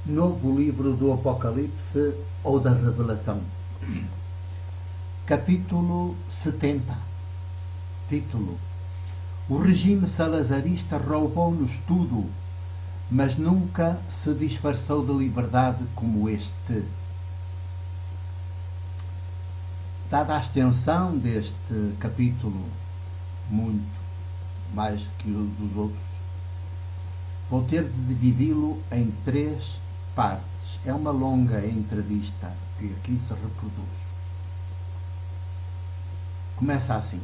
Novo livro do Apocalipse ou da Revelação. Capítulo 70. Título: O regime salazarista roubou-nos tudo, mas nunca se disfarçou de liberdade como este. Dada a extensão deste capítulo, muito mais que o dos outros, vou ter de dividi-lo em 3 partes. É uma longa entrevista que aqui se reproduz. Começa assim.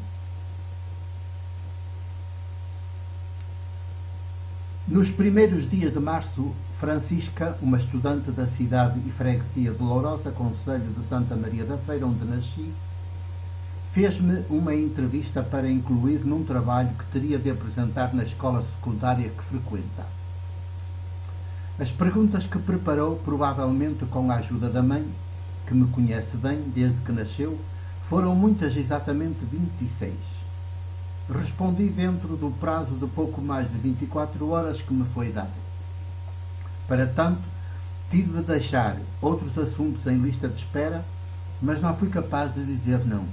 Nos primeiros dias de março, Francisca, uma estudante da cidade e freguesia de Lourosa, concelho de Santa Maria da Feira, onde nasci, fez-me uma entrevista para incluir num trabalho que teria de apresentar na escola secundária que frequenta. As perguntas que preparou, provavelmente com a ajuda da mãe, que me conhece bem desde que nasceu, foram muitas, exatamente 26. Respondi dentro do prazo de pouco mais de 24 horas que me foi dado. Para tanto, tive de deixar outros assuntos em lista de espera, mas não fui capaz de dizer não.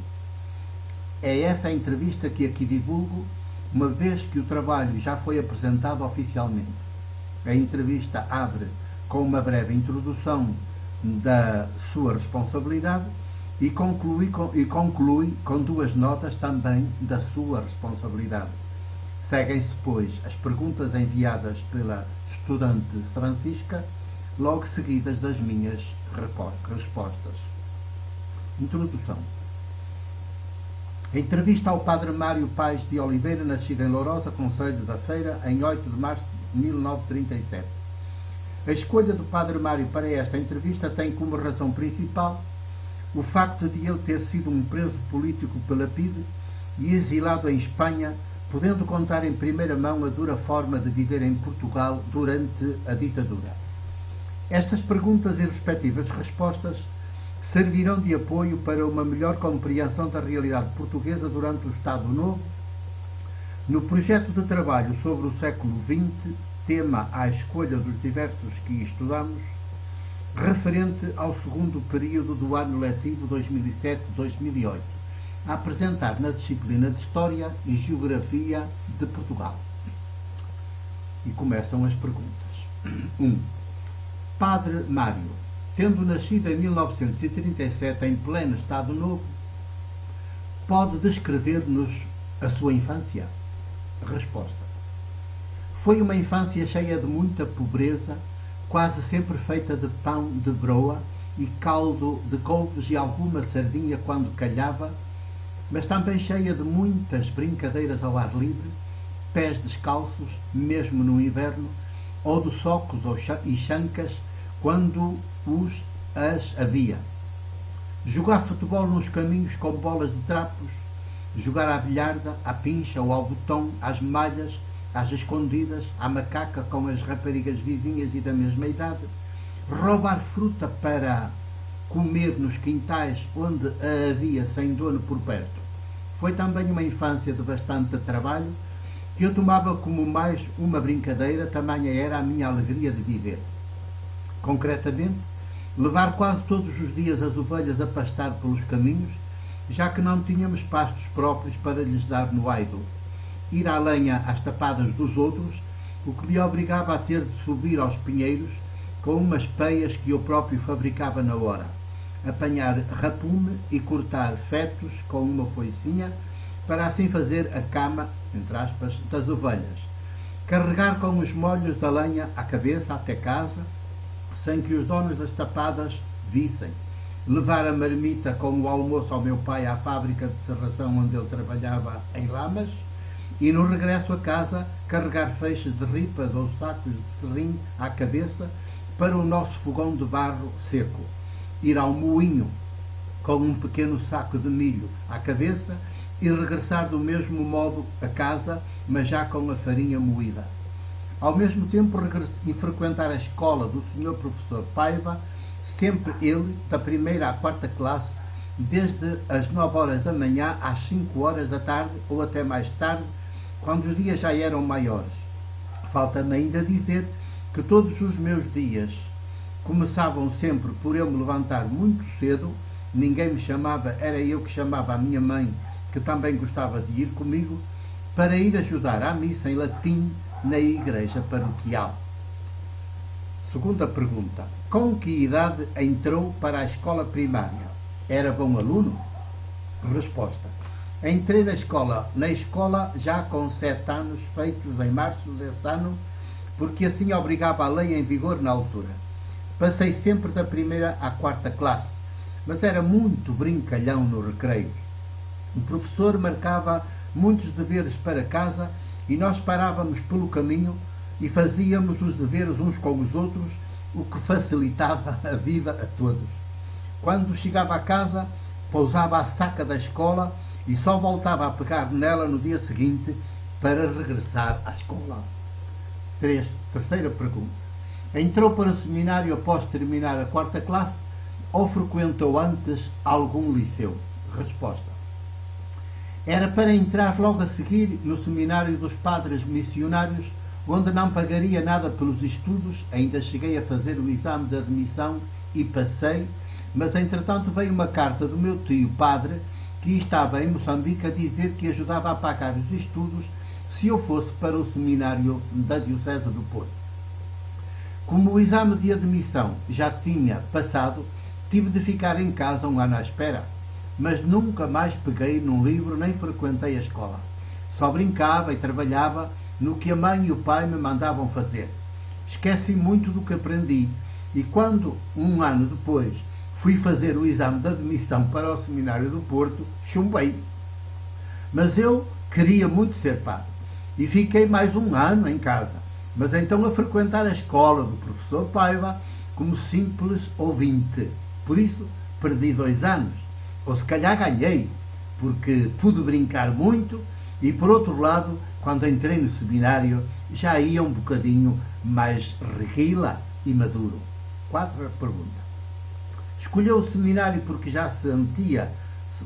É essa a entrevista que aqui divulgo, uma vez que o trabalho já foi apresentado oficialmente. A entrevista abre com uma breve introdução da sua responsabilidade e conclui com 2 notas também da sua responsabilidade. Seguem-se, pois, as perguntas enviadas pela estudante Francisca, logo seguidas das minhas respostas. Introdução. Entrevista ao Padre Mário Paes de Oliveira, nascido em Lourosa, concelho da Feira, em 8 de março de 1937. A escolha do Padre Mário para esta entrevista tem como razão principal o facto de ele ter sido um preso político pela PIDE e exilado em Espanha, podendo contar em primeira mão a dura forma de viver em Portugal durante a ditadura. Estas perguntas e respectivas respostas servirão de apoio para uma melhor compreensão da realidade portuguesa durante o Estado Novo. No projeto de trabalho sobre o século XX, tema à escolha dos diversos que estudamos, referente ao segundo período do ano letivo 2007-2008, a apresentar na disciplina de História e Geografia de Portugal. E começam as perguntas. 1. Padre Mário, tendo nascido em 1937 em pleno Estado Novo, pode descrever-nos a sua infância? Resposta. Foi uma infância cheia de muita pobreza, quase sempre feita de pão de broa e caldo de couves e alguma sardinha quando calhava, mas também cheia de muitas brincadeiras ao ar livre, pés descalços, mesmo no inverno, ou de socos e chancas, quando as havia. Jogar futebol nos caminhos com bolas de trapos, jogar à bilharda, à pincha ou ao botão, às malhas, às escondidas, à macaca com as raparigas vizinhas e da mesma idade, roubar fruta para comer nos quintais onde a havia sem dono por perto. Foi também uma infância de bastante trabalho, que eu tomava como mais uma brincadeira, tamanha era a minha alegria de viver. Concretamente, levar quase todos os dias as ovelhas a pastar pelos caminhos, já que não tínhamos pastos próprios para lhes dar no aido. Ir à lenha às tapadas dos outros, o que me obrigava a ter de subir aos pinheiros com umas peias que eu próprio fabricava na hora. Apanhar rapume e cortar fetos com uma foicinha, para assim fazer a cama, entre aspas, das ovelhas. Carregar com os molhos da lenha à cabeça até casa, sem que os donos das tapadas vissem. Levar a marmita com o almoço ao meu pai à fábrica de serração onde ele trabalhava em Lamas, e no regresso a casa carregar feixes de ripas ou sacos de serrim à cabeça para o nosso fogão de barro seco. Ir ao moinho com um pequeno saco de milho à cabeça e regressar do mesmo modo a casa, mas já com a farinha moída. Ao mesmo tempo e frequentar a escola do Sr. Professor Paiva, sempre ele, da 1ª à 4ª classe, desde as 9 horas da manhã às 5 horas da tarde ou até mais tarde, quando os dias já eram maiores. Falta-me ainda dizer que todos os meus dias Começavam sempre por eu me levantar muito cedo, ninguém me chamava, era eu que chamava a minha mãe, que também gostava de ir comigo, para ir ajudar à missa em latim na igreja paroquial. Segunda pergunta. Com que idade entrou para a escola primária? Era bom aluno? Resposta. Entrei na escola já com 7 anos, feitos em março desse ano, porque assim obrigava a lei em vigor na altura. Passei sempre da primeira à 4ª classe, mas era muito brincalhão no recreio. O professor marcava muitos deveres para casa e nós parávamos pelo caminho e fazíamos os deveres uns com os outros, o que facilitava a vida a todos. Quando chegava a casa, pousava a saca da escola e só voltava a pegar nela no dia seguinte para regressar à escola. Terceira pergunta. Entrou para o seminário após terminar a 4ª classe ou frequentou antes algum liceu? Resposta. Era para entrar logo a seguir no seminário dos padres missionários, onde não pagaria nada pelos estudos. Ainda cheguei a fazer o exame de admissão e passei, mas entretanto veio uma carta do meu tio padre, que estava em Moçambique, a dizer que ajudava a pagar os estudos se eu fosse para o seminário da Diocese do Porto. Como o exame de admissão já tinha passado, tive de ficar em casa um ano à espera, mas nunca mais peguei num livro nem frequentei a escola. Só brincava e trabalhava no que a mãe e o pai me mandavam fazer. Esqueci muito do que aprendi e quando, um ano depois, fui fazer o exame de admissão para o seminário do Porto, chumbei. Mas eu queria muito ser padre e fiquei mais um ano em casa, mas então a frequentar a escola do professor Paiva como simples ouvinte. Por isso perdi 2 anos, ou se calhar ganhei, porque pude brincar muito e, por outro lado, quando entrei no seminário já ia um bocadinho mais reguila e maduro. 4ª pergunta. Escolheu o seminário porque já sentia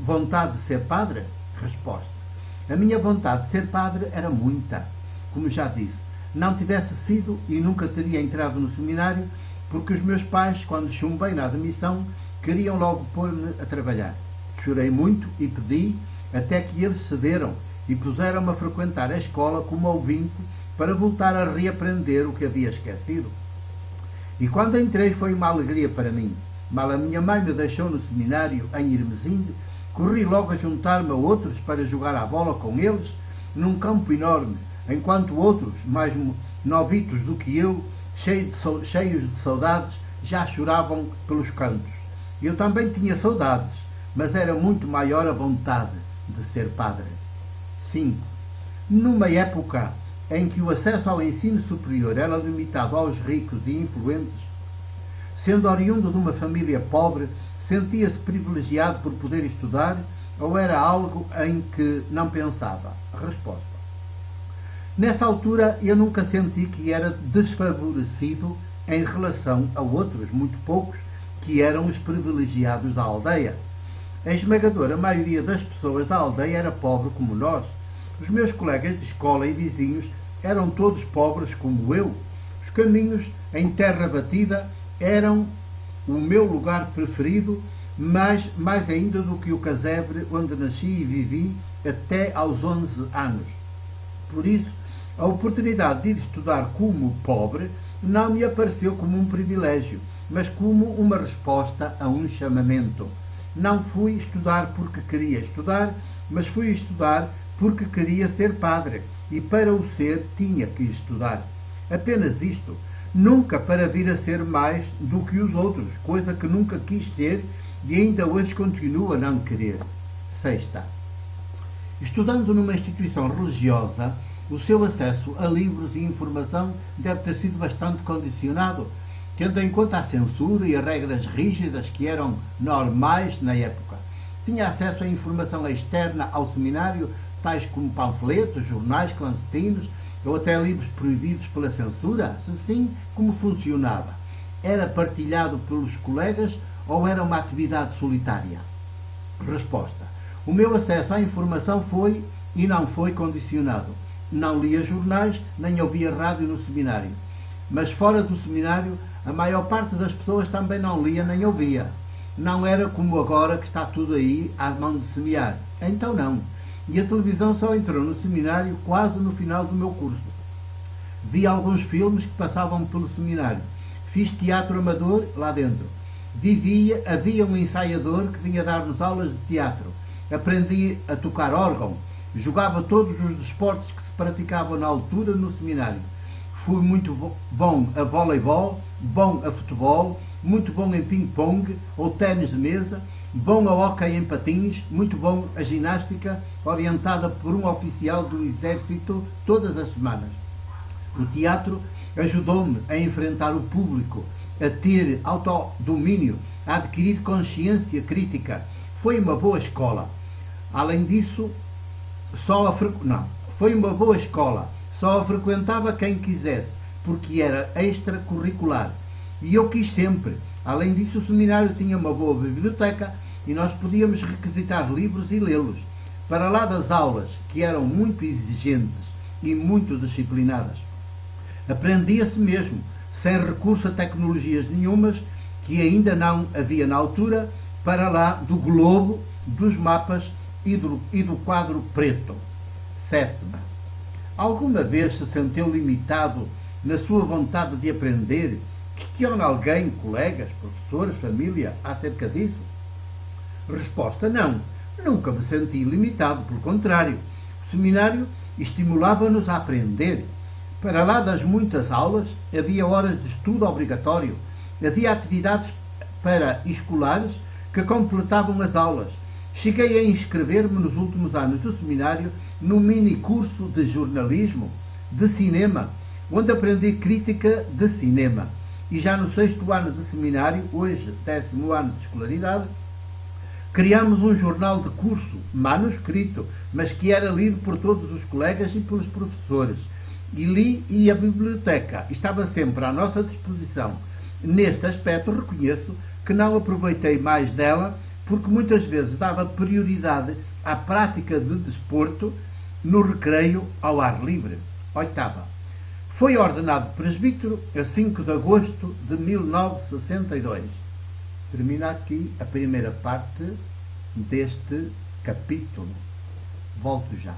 vontade de ser padre? Resposta. A minha vontade de ser padre era muita. Como já disse, não tivesse sido e nunca teria entrado no seminário, porque os meus pais, quando chumbei na admissão, queriam logo pôr-me a trabalhar. Chorei muito e pedi, até que eles cederam e puseram-me a frequentar a escola como ouvinte para voltar a reaprender o que havia esquecido. E quando entrei foi uma alegria para mim. Mal a minha mãe me deixou no seminário em Irmesinde, corri logo a juntar-me a outros para jogar à bola com eles num campo enorme, enquanto outros, mais novitos do que eu, cheios de saudades, já choravam pelos cantos. Eu também tinha saudades, mas era muito maior a vontade de ser padre. 5. Numa época em que o acesso ao ensino superior era limitado aos ricos e influentes, sendo oriundo de uma família pobre, sentia-se privilegiado por poder estudar ou era algo em que não pensava? Resposta. Nessa altura eu nunca senti que era desfavorecido em relação a outros, muito poucos, que eram os privilegiados da aldeia. A esmagadora maioria das pessoas da aldeia era pobre como nós. Os meus colegas de escola e vizinhos eram todos pobres como eu. Os caminhos em terra batida eram o meu lugar preferido, mais ainda do que o casebre onde nasci e vivi até aos 11 anos. Por isso, a oportunidade de ir estudar como pobre não me apareceu como um privilégio, mas como uma resposta a um chamamento. Não fui estudar porque queria estudar, mas fui estudar porque queria ser padre, e para o ser tinha que estudar. Apenas isto, nunca para vir a ser mais do que os outros, coisa que nunca quis ser e ainda hoje continuo a não querer. 6. Estudando numa instituição religiosa, o seu acesso a livros e informação deve ter sido bastante condicionado, tendo em conta a censura e as regras rígidas que eram normais na época. Tinha acesso à informação externa ao seminário, tais como panfletos, jornais clandestinos ou até livros proibidos pela censura? Se sim, como funcionava? Era partilhado pelos colegas ou era uma atividade solitária? Resposta. O meu acesso à informação foi e não foi condicionado. Não lia jornais, nem ouvia rádio no seminário. mas fora do seminário a maior parte das pessoas também não lia nem ouvia. Não era como agora que está tudo aí à mão de semear. Então não. E a televisão só entrou no seminário quase no final do meu curso. Vi alguns filmes que passavam pelo seminário. Fiz teatro amador lá dentro. Havia um ensaiador que vinha dar-nos aulas de teatro. Aprendi a tocar órgão. Jogava todos os desportos que se praticavam na altura no seminário. Fui muito bom a voleibol, bom a futebol, muito bom em ping-pong ou ténis de mesa, bom a hóquei em patins, muito bom a ginástica, orientada por um oficial do exército todas as semanas. O teatro ajudou-me a enfrentar o público, a ter autodomínio, a adquirir consciência crítica. Foi uma boa escola. Além disso, foi uma boa escola. Só a frequentava quem quisesse, porque era extracurricular. E eu quis sempre. Além disso, o seminário tinha uma boa biblioteca e nós podíamos requisitar livros e lê-los. Para lá das aulas, que eram muito exigentes e muito disciplinadas. Aprendia-se mesmo, sem recurso a tecnologias nenhumas, que ainda não havia na altura, para lá do globo, dos mapas e do quadro preto. 7. Alguma vez se sentiu limitado na sua vontade de aprender? Questiona alguém, colegas, professores, família, acerca disso? Resposta: não. Nunca me senti limitado, pelo contrário. O seminário estimulava-nos a aprender. Para lá das muitas aulas, havia horas de estudo obrigatório. Havia atividades para-escolares que completavam as aulas. Cheguei a inscrever-me nos últimos anos do seminário num mini-curso de jornalismo, de cinema, onde aprendi crítica de cinema. E já no 6º ano de seminário, hoje 10º ano de escolaridade, criámos um jornal de curso, manuscrito, mas que era lido por todos os colegas e pelos professores. E a biblioteca estava sempre à nossa disposição. Neste aspecto, reconheço que não aproveitei mais dela, porque muitas vezes dava prioridade à prática de desporto no recreio ao ar livre. 8. Foi ordenado presbítero a 5 de agosto de 1962. Termina aqui a primeira parte deste capítulo. Volto já.